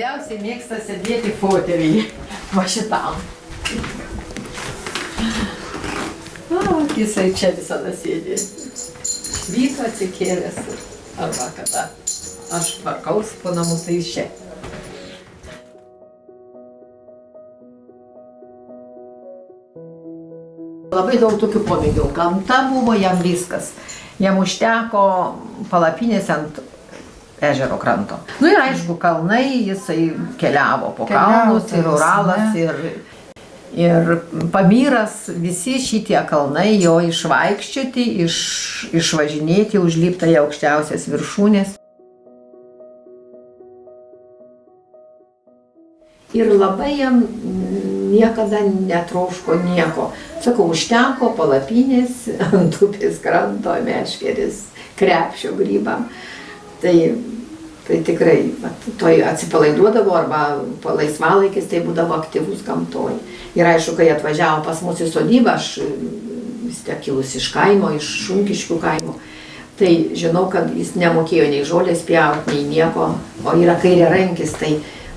labiausiai mėgsta sėdėti fotelyje, va šitam. Jisai čia visada sėdė. Vyko atsikėlęs arba kada aš tvarkaus po namus, tai čia. Labai daug tokių pomėgių. Gamta buvo jam viskas. Jam užteko palapinės ant ežero kranto. Nu ir aišku, kalnai, jisai keliavo po kalnus ir Uralas ir Pamyras, visi šitie kalnai jo išvaikščioti, išvažinėti, užlipta į aukščiausias viršūnės. Ir labai jam niekada netroško nieko. Sakau, užteko palapinės, ant upės kranto, meškeris, krepšio grybam. Tai tikrai, toj atsipalaiduodavo arba laisvalaikis, tai būdavo aktyvus gamtoj. Ir aišku, kai atvažiavo pas mus į sodybą, aš vis tiek kilus iš kaimo, iš Šunkiškių kaimo, tai žinau, kad jis nemokėjo nei žolės pjauti, nei nieko, o yra kairiarankis, tai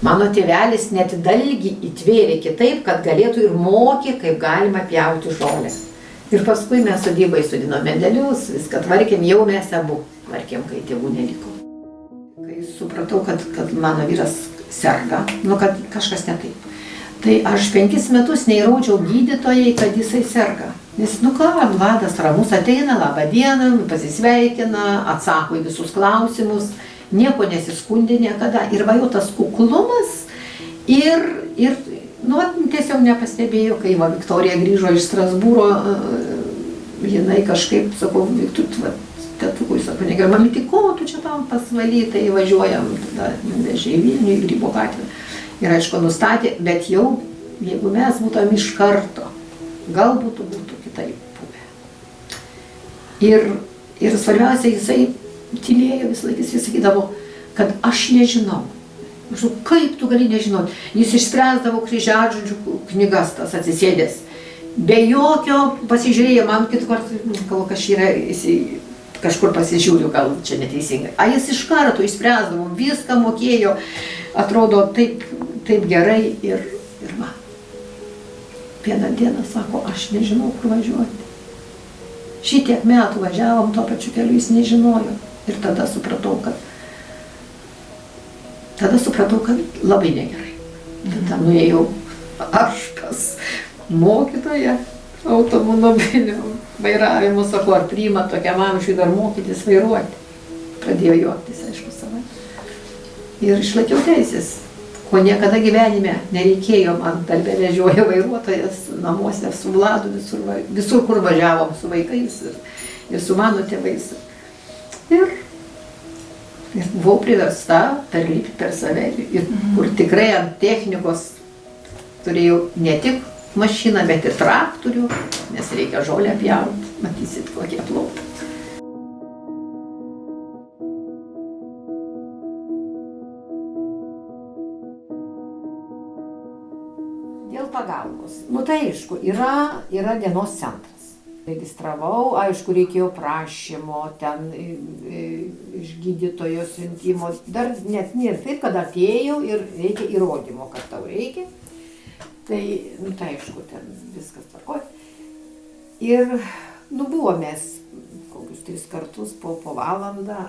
mano tėvelis net dalgį įtvėrė kitaip, kad galėtų ir mokė, kaip galima pjauti žolę. Ir paskui mes sodybai sodinome medelius, viską tvarkėm, jau mes abu tvarkėm, kai tėvų neliko. Kai supratau, kad mano vyras serga, kad kažkas ne taip, tai aš 5 metus neįrodžiau gydytojai, kad jisai serga. Nes, Vladas ramus ateina, labą dieną, pasisveikina, atsako į visus klausimus, nieko nesiskundė niekada. Ir va jau tas kuklumas ir tiesiog nepastebėjau, kai Viktorija grįžo iš Strasbūro, jinai kažkaip, sakau, tetukui, sako, negerai, mamyti, ko tu čia tam pasvaly, tai važiuojam, tada vežė į Vilnių, į Grybo gatvę. Ir aišku, nustatė, bet jau, jeigu mes būtum iš karto, galbūt būtų kitaip buvę. Ir svarbiausia, jisai tylėjo vis laikis, jis sakydavo, kad aš nežinau. Aš žinau, kaip tu gali nežinoti? Jis išspręsdavo kryžiažodžių knygas, tas atsisėdęs. Be jokio pasižiūrėjo, man kitą kartą, gal kažkur pasižiūriu, gal čia neteisingai. A jis iš karto išspręsdavo, viską mokėjo, atrodo taip gerai ir man. Vieną dieną sako, aš nežinau, kur važiuoti. Šitiek metų važiavom tuo pačiu keliu, jis nežinojo. Ir tada supratau, kad labai negerai. Tada nuėjau aš pas mokytoją automobilio vairavimo, sakau, ar priima tokiam amžiui dar mokytis vairuoti. Pradėjo juoktis, aišku, savai. Ir išlaikiau teisės, ko niekada gyvenime nereikėjo, man darbė vežiojo vairuotojas namuose su Vladu, visur kur važiavom su vaikais ir su mano tėvais. Ir buvau priversta perlipti per save, ir kur tikrai ant technikos turėjau ne tik mašiną, bet ir traktorių, nes reikia žolę pjauti, matysit, kokie plotai. Dėl pagalbos. Tai aišku, yra dienos centras. Registravau, aišku, reikėjo prašymo, ten iš gydytojo siuntimo, dar net nėra taip, kad atėjau ir reikia įrodymo, kad tau reikia. Tai aišku, ten viskas tvarkoj. Ir buvomės kokius 3 kartus po valandą,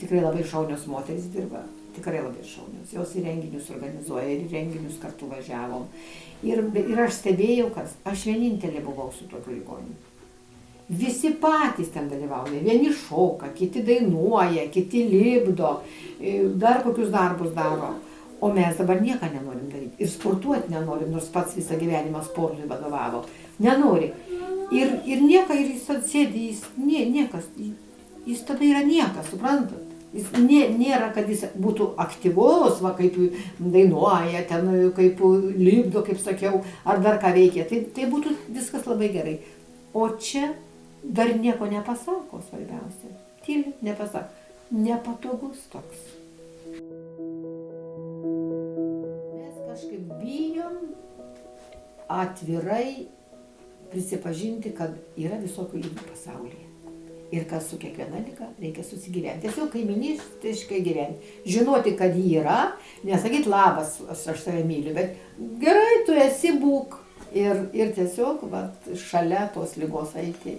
tikrai labai šaunios moterys dirba, tikrai labai šaunios. Jos į renginius organizuoja ir į renginius kartu važiavom. Ir aš stebėjau, kad aš vienintelė buvau su tokiu ligoniu. Visi patys ten dalyvauja, vieni šoka, kiti dainuoja, kiti lipdo, dar kokius darbus daro. O mes dabar nieką nenorim daryti. Ir sportuoti nenorim, nors pats visą gyvenimą sportui vadovavo. Nenori. Ir jis atsėdi, niekas. Jis tada yra niekas, suprantat? Jis nėra, kad jis būtų aktyvus, kaip dainuoja, ten, kaip lipdo, kaip sakiau, ar dar ką veikia. Tai būtų viskas labai gerai. O čia dar nieko nepasako, svarbiausia. Tyli, nepasako. Nepatogus toks. Mes kažkaip bijom atvirai prisipažinti, kad yra visokių ligų pasaulyje. Ir kas su kiekviena liga reikia susigyventi. Tiesiog kaimynistiškai gyventi. Žinoti, kad ji yra, nesakyti labas, aš tave myliu, bet gerai, tu esi, būk. Ir tiesiog šalia tos ligos eiti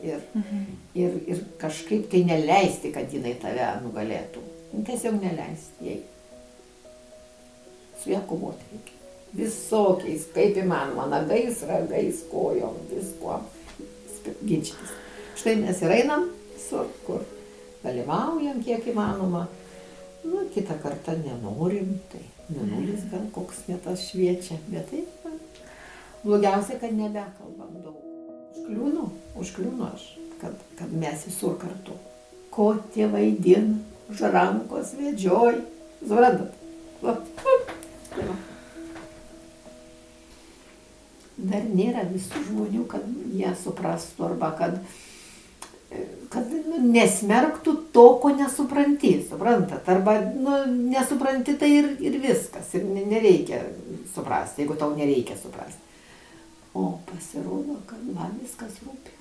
ir kažkaip tai neleisti, kad jinai tave nugalėtų. Tiesiog neleisti jai. Su ją kovoti reikia. Visokiais, kaip įmanoma, nagais, ragais, kojom, viskuo ginčytis. Štai mes ir einam, kur dalyvaujam kiek įmanoma. Kitą kartą nenorim, tai mėnulis gal koks netas šviečia, bet taip. Blogiausia, kad nebekalbam daug. Užkliūnu aš, kad mes visur kartu. Ko tie vaidin, už rankos vedžioj, suprantat? Dar nėra visų žmonių, kad jie suprastų arba kad nesmerktų to, ko nesupranti, suprantat? Arba nesupranti tai ir viskas, ir nereikia suprasti, jeigu tau nereikia suprasti. O pasirodo, kad man viskas rūpi.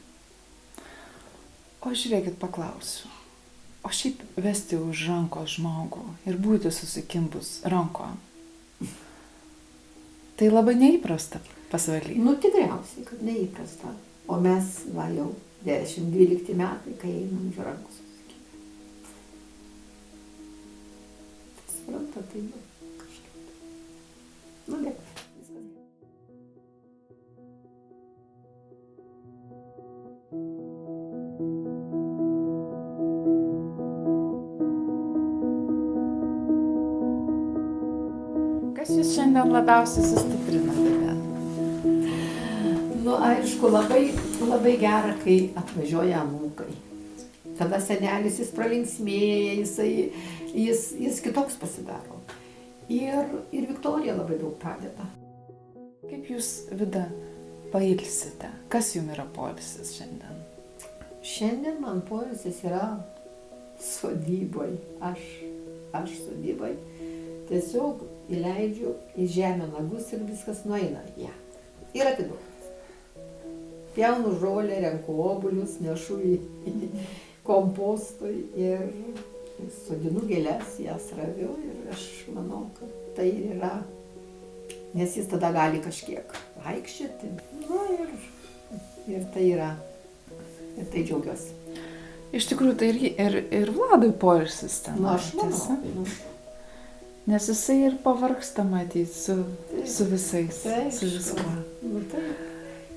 O žiūrėkit, paklausiu. O šiaip vesti už rankos žmogų ir būti susikimbus rankom, tai labai neįprasta pasvaly. Tikriausiai, kad neįprasta. O mes jau 10-12 metai, kai einam už rankos susikimbę. Supranta, tai kažkaip. Bet viskas. Kas jūs šiandien labiausiai sustiprina tave? Aišku, labai gera, kai atvažiuoja anūkai. Tada senelis jis pralinksmėja, jis kitoks pasidaro. Ir Viktorija labai daug padeda. Kaip jūs, Vida, pailsite? Kas jums yra poilsis šiandien? Šiandien man poilsis yra sodyboj. Aš sodyboj. Tiesiog įleidžiu į žemę nagus ir viskas nueina į ją. Ir atiduodu. Pjaunu žolę, renku obuolius, nešu į kompostui ir sodinu gėles, jas raviu ir aš manau, kad tai yra, nes jis tada gali kažkiek vaikščioti. Ir tai yra, ir tai džiaugiuosi. Iš tikrųjų, tai ir Vladui poilsis ten. Aš manau. Nes jisai ir pavargsta matyti su visais, su viskuo.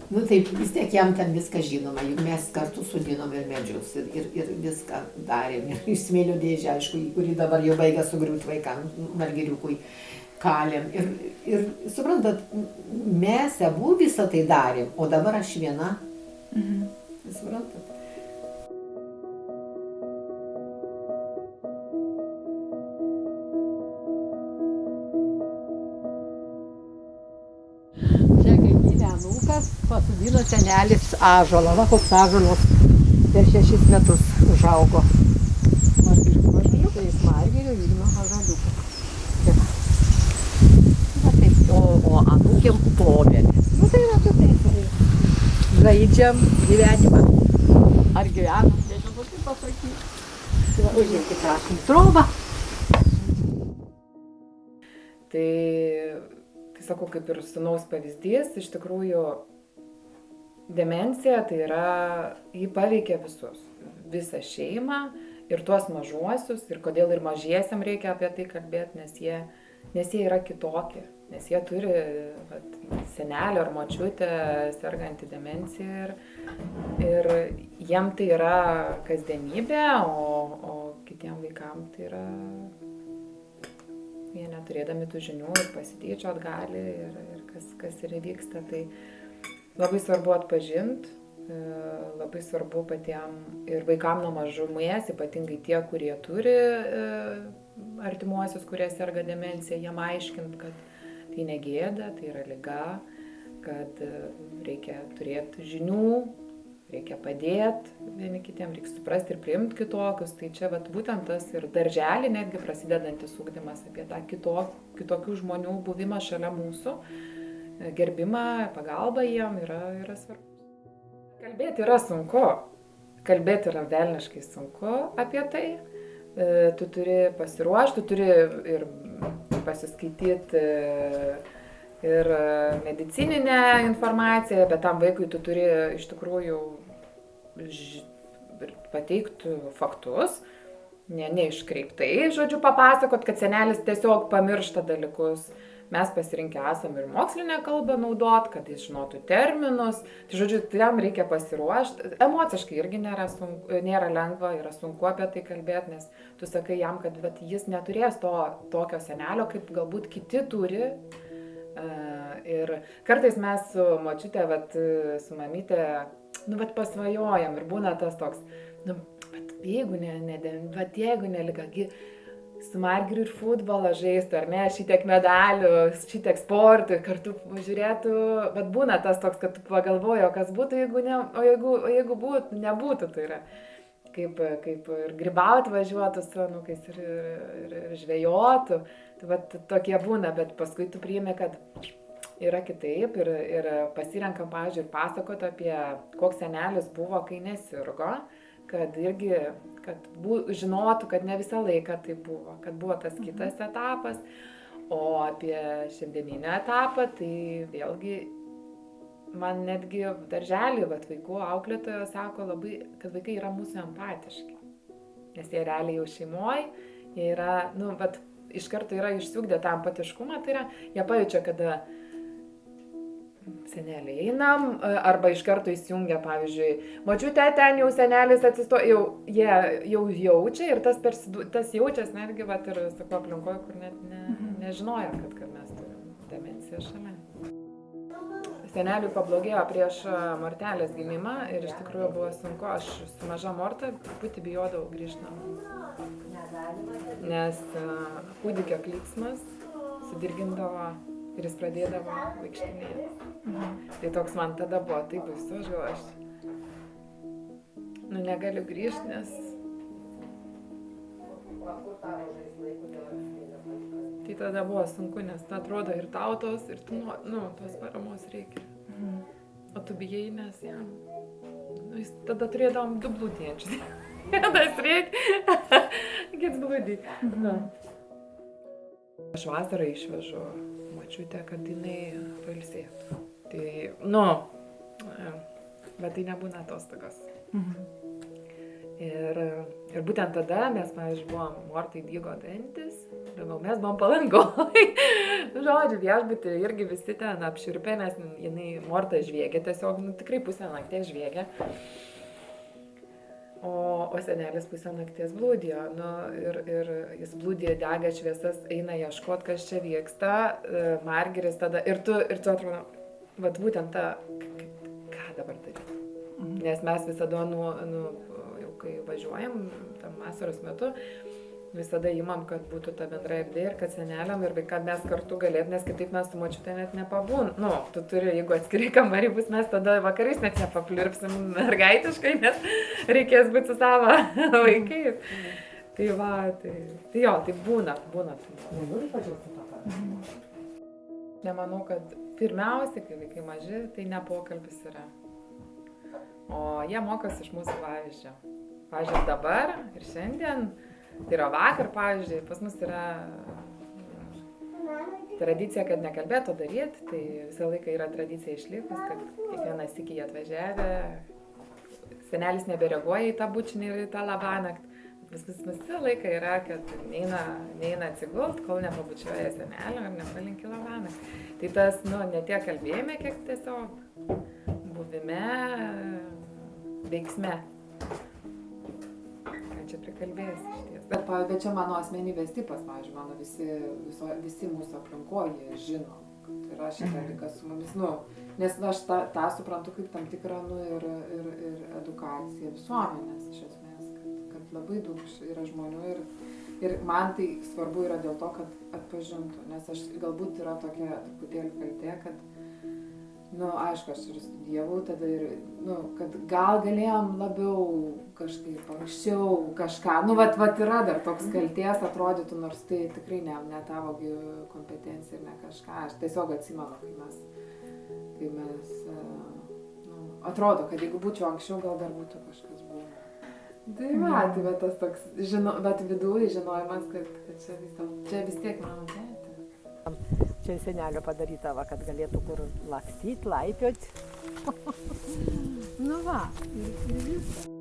Taip, vis tiek jam ten viską žinoma, juk mes kartu sodinom ir medžius ir viską darėm. Ir iš smėlio dėžę, aišku, kurį dabar jau baigia sugriūti vaikams, margeriukui, kalėm. Ir suprantat, mes abu visą tai darėm, o dabar aš viena. Suprantat? Anūkas pasodino senelis ąžuolą, koks ąžuolas per 6 metus užaugo. Margirių ąžuoliukai, margirių vynų ąžuoliukai. O anūkėm plobėlės. Tai yra taip. Žaidžiam gyvenimą. Ar gyvenam, nežinau kaip pasakyti. Užimti krašinį trobą. Tai sakau, kaip ir sūnaus pavyzdys, iš tikrųjų demencija tai yra, jį paveikia visus, visą šeimą ir tuos mažuosius, ir kodėl ir mažiesiam reikia apie tai kalbėti, nes jie yra kitokie, nes jie turi senelį ar močiutę sergantį demenciją ir jiem tai yra kasdienybė, o kitiem vaikam tai yra jie neturėdami tų žinių ir pasityčiot gali ir kas ir įvyksta. Tai labai svarbu atpažinti, labai svarbu patiem ir vaikam nuo mažumės, ypatingai tie, kurie turi artimuosius, kurie serga demencija, jiem aiškint, kad tai negėda, tai yra liga, kad reikia turėti žinių, reikia padėti vieni kitiem, reikia suprasti ir priimti kitokius. Tai čia būtent tas ir darželį netgi prasidedantis ugdymas apie tą kitokių žmonių buvimą šalia mūsų, gerbimą, pagalbą jiem yra svarbus. Kalbėti yra sunku, kalbėti yra velniškai sunku apie tai. Tu turi pasiruošti, tu turi ir pasiskaityti ir medicininę informaciją, bet tam vaikui tu turi iš tikrųjų pateikti faktus, neiškreiptai, žodžiu, papasakot, kad senelis tiesiog pamiršta dalykus. Mes pasirinkę esam ir mokslinę kalbą naudot, kad jis žinotų terminus. Tai žodžiu, tam reikia pasiruošti. Emociškai irgi nėra lengva, yra sunku apie tai kalbėti, nes tu sakai jam, kad jis neturės tokio senelio, kaip galbūt kiti turi. Ir kartais mes su močiute, su mamyte, pasvajojam ir būna tas toks, jeigu nelika, su Margiriu ir futbolą žaistų, ar ne, šitiek medalių, šitiek sportų, kartu žiūrėtų, bet būna tas toks, kad tu pagalvoji, kas būtų, jeigu nebūtų, tai yra kaip ir grybauti važiuotų su anūkais ir žvejotų, tai tokie būna, bet paskui tu priimi, kad yra kitaip ir pasirenkam, pavyzdžiui, ir pasakot apie koks senelis buvo, kai nesirgo, kad žinotų, kad ne visą laiką tai buvo, kad buvo tas kitas etapas, o apie šiandieninį etapą, tai vėlgi man netgi darželį, vaikų auklėtojo sako labai, kad vaikai yra mūsų empatiški, nes jie realiai jau šeimoje, jie yra, iš karto yra išsiugdę tą empatiškumą, tai yra, jie pajaučia, kada seneliai einam, arba iš karto įsijungia, pavyzdžiui, močiutė ten jau senelis atsistoja, jie jau jaučia ir tas jaučias netgi ir sakau aplinkoje, kur net nežinoja, kad mes turim demenciją šalia. Seneliui pablogėjo prieš Mortelės gimimą ir iš tikrųjų buvo sunku, aš su maža Morta truputį bijodavau grįžti namo, nes kūdikio klyksmas sudirgindavo ir jis pradėdavo vaikštinėti. Tai toks man tada buvo, tai baisu, aš negaliu grįžti, nes tai tada buvo sunku, nes atrodo ir tautos, ir tos paramos reikia. O tu bijai, nes jam, jis tada turėdavom 2 blūdiečius. Tas reikia, kits blūdį. Aš vasarą išvežu močiutę, kad jinai pailsėtų. Tai, bet tai nebūna atostogos. Ir būtent tada mes, pavyzdžiui, Mortai dygo dantis, mes buvom Palangoj. Žodžiu, viešbutį irgi visi ten apširpė, nes Morta žviegė, tiesiog tikrai pusę nakties žviegė. O senelis pusę nakties blūdėjo, ir jis blūdėjo, dega šviesas, eina ieškot, kas čia vyksta, Margiris tada, ir tu atrodo, būtent ką dabar daryti. Nes mes visada, jau kai važiuojam, tam vasaros metu, visada imam, kad būtų ta bendra erdvė ir kad seneliam ir kad mes kartu galėtum, nes kitaip mes su močiute net nepabūn. Tu turi, jeigu atskirai kambarį bus, mes tada vakarais net nepapliurpsim mergaitiškai, nes reikės būti su savo vaikais. Tai būna. Nemanau, kad pirmiausia, kai vaikai maži, tai ne pokalbis yra. O jie mokosi iš mūsų pavyzdžio. Pavyzdžiui, dabar ir šiandien, tai yra vakar, pavyzdžiui, pas mus yra tradicija, kad nekalbėtų daryti, tai visą laiką yra tradicija išlikus, kad kiekvieną sykį atvažiavę, senelis nebereaguoja į tą bučinį ir į tą labanakt. Visą laiką yra, kad neina atsigult, kol nepabučiuoja senelio ar nepalinki labanakt. Tai tas, ne tiek kalbėjime, kiek tiesiog buvime, veiksme. Čia prikalbėjęs iš ties. Bet čia mano asmenybės tipas, pavyzdžiui, mano visi mūsų aplinkoje žino, kad yra šitą liga su mumis, nes aš tą suprantu kaip tam tikrą, ir edukaciją visuomenės, iš esmės, kad labai daug yra žmonių ir man tai svarbu yra dėl to, kad atpažintų, nes aš galbūt yra tokia truputėlį kaltė, kad aišku, aš ir studijavau tada ir, kad gal galėjom labiau kažkaip anksčiau kažką, yra dar toks kaltės atrodytų, nors tai tikrai ne tavo kompetencija ir ne kažką. Aš tiesiog atsimenu, kai mes atrodo, kad jeigu būčiau anksčiau, gal dar būtų kažkas buvo. Tai va, tai va tas toks, bet viduje žinojimas, kad čia vis tiek mano tėtė. Čia senelio padaryta, va, kad galėtų kur lakstyt, laipiot. Nu va, ir viskas.